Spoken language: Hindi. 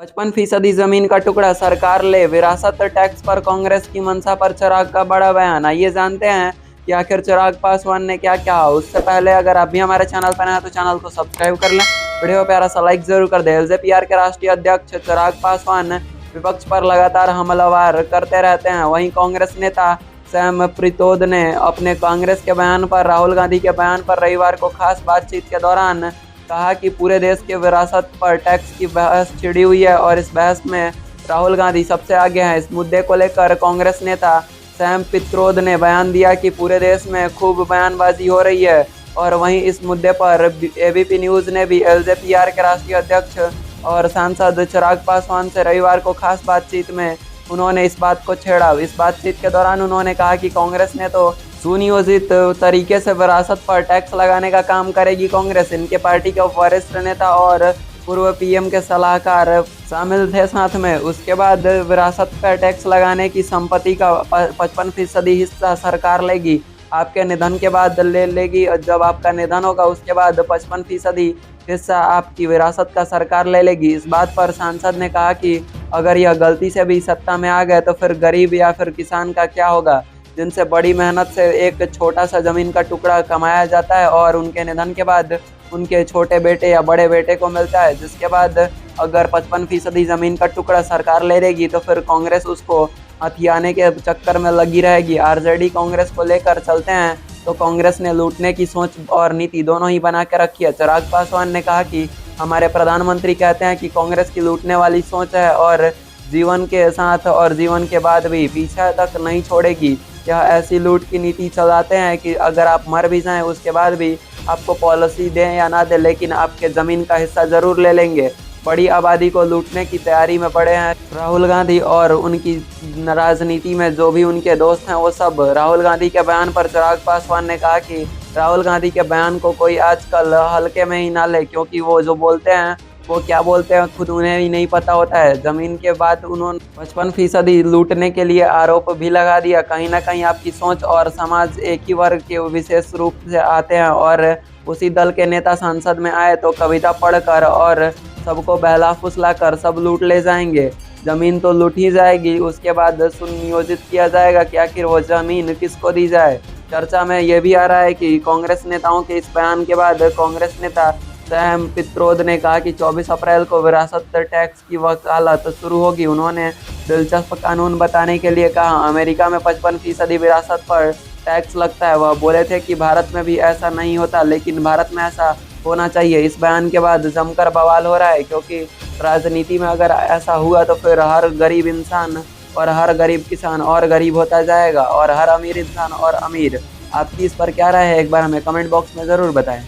55% जमीन का टुकड़ा सरकार ले, विरासत टैक्स पर कांग्रेस की मंशा पर चिराग का बड़ा बयान। आइए जानते हैं कि आखिर चिराग पासवान ने क्या कहा। उससे पहले अगर आप भी हमारे चैनल पर हैं तो चैनल को सब्सक्राइब कर लें, वीडियो प्यारा सा लाइक जरूर कर दें। एलजेपीआर के राष्ट्रीय अध्यक्ष चिराग पासवान विपक्ष पर लगातार हमलावर करते रहते हैं। वहीं कांग्रेस नेता सैम प्रीतोद ने अपने कांग्रेस के बयान पर, राहुल गांधी के बयान पर रविवार को खास बातचीत के दौरान कहा कि पूरे देश के विरासत पर टैक्स की बहस छिड़ी हुई है और इस बहस में राहुल गांधी सबसे आगे हैं। इस मुद्दे को लेकर कांग्रेस नेता सैम पित्रोद ने बयान दिया कि पूरे देश में खूब बयानबाजी हो रही है। और वहीं इस मुद्दे पर एबीपी न्यूज़ ने भी एलजेपीआर के राष्ट्रीय अध्यक्ष और सांसद चिराग पासवान से रविवार को खास बातचीत में उन्होंने इस बात को छेड़ा। इस बातचीत के दौरान उन्होंने कहा कि कांग्रेस ने तो सुनियोजित तरीके से विरासत पर टैक्स लगाने का काम करेगी। कांग्रेस, इनके पार्टी के वरिष्ठ नेता और पूर्व पीएम के सलाहकार शामिल थे साथ में। उसके बाद विरासत पर टैक्स लगाने की संपत्ति का 55% हिस्सा सरकार लेगी, आपके निधन के बाद ले लेगी। जब आपका निधन होगा उसके बाद 55% हिस्सा आपकी विरासत का सरकार ले लेगी। इस बात पर सांसद ने कहा कि अगर यह गलती से भी सत्ता में आ गए तो फिर गरीब या फिर किसान का क्या होगा, जिनसे बड़ी मेहनत से एक छोटा सा ज़मीन का टुकड़ा कमाया जाता है और उनके निधन के बाद उनके छोटे बेटे या बड़े बेटे को मिलता है, जिसके बाद अगर 55% ज़मीन का टुकड़ा सरकार ले लेगी तो फिर कांग्रेस उसको हथियाने के चक्कर में लगी रहेगी। आरजेडी कांग्रेस को लेकर चलते हैं तो कांग्रेस ने लूटने की सोच और नीति दोनों ही बना के रखी है। चिराग पासवान ने कहा कि हमारे प्रधानमंत्री कहते हैं कि कांग्रेस की लूटने वाली सोच है और जीवन के साथ और जीवन के बाद भी पीछे तक नहीं छोड़ेगी। यह ऐसी लूट की नीति चलाते हैं कि अगर आप मर भी जाएं उसके बाद भी आपको पॉलिसी दें या ना दें, लेकिन आपके ज़मीन का हिस्सा ज़रूर ले लेंगे। बड़ी आबादी को लूटने की तैयारी में पड़े हैं राहुल गांधी और उनकी राजनीति में जो भी उनके दोस्त हैं वो सब। राहुल गांधी के बयान पर चिराग पासवान ने कहा कि राहुल गांधी के बयान को कोई आजकल हल्के में ही ना ले, क्योंकि वो जो बोलते हैं वो क्या बोलते हैं खुद उन्हें ही नहीं पता होता है। ज़मीन के बाद उन्होंने 55% लूटने के लिए आरोप भी लगा दिया। कहीं ना कहीं आपकी सोच और समाज एक ही वर्ग के विशेष रूप से आते हैं और उसी दल के नेता संसद में आए तो कविता पढ़कर और सबको बहला फुसला कर सब लूट ले जाएंगे। ज़मीन तो लूट ही जाएगी, उसके बाद सुनियोजित किया जाएगा कि आखिर वो ज़मीन किसको दी जाए। चर्चा में ये भी आ रहा है कि कांग्रेस नेताओं के इस बयान के बाद कांग्रेस नेता सैम पित्रोद ने कहा कि 24 अप्रैल को विरासत टैक्स की वकालत शुरू होगी। उन्होंने दिलचस्प कानून बताने के लिए कहा, अमेरिका में 55% विरासत पर टैक्स लगता है। वह बोले थे कि भारत में भी ऐसा नहीं होता, लेकिन भारत में ऐसा होना चाहिए। इस बयान के बाद जमकर बवाल हो रहा है, क्योंकि राजनीति में अगर ऐसा हुआ तो फिर हर गरीब इंसान और हर गरीब किसान और गरीब होता जाएगा और हर अमीर इंसान और अमीर। आपकी इस पर क्या राय है, एक बार हमें कमेंट बॉक्स में ज़रूर बताएं।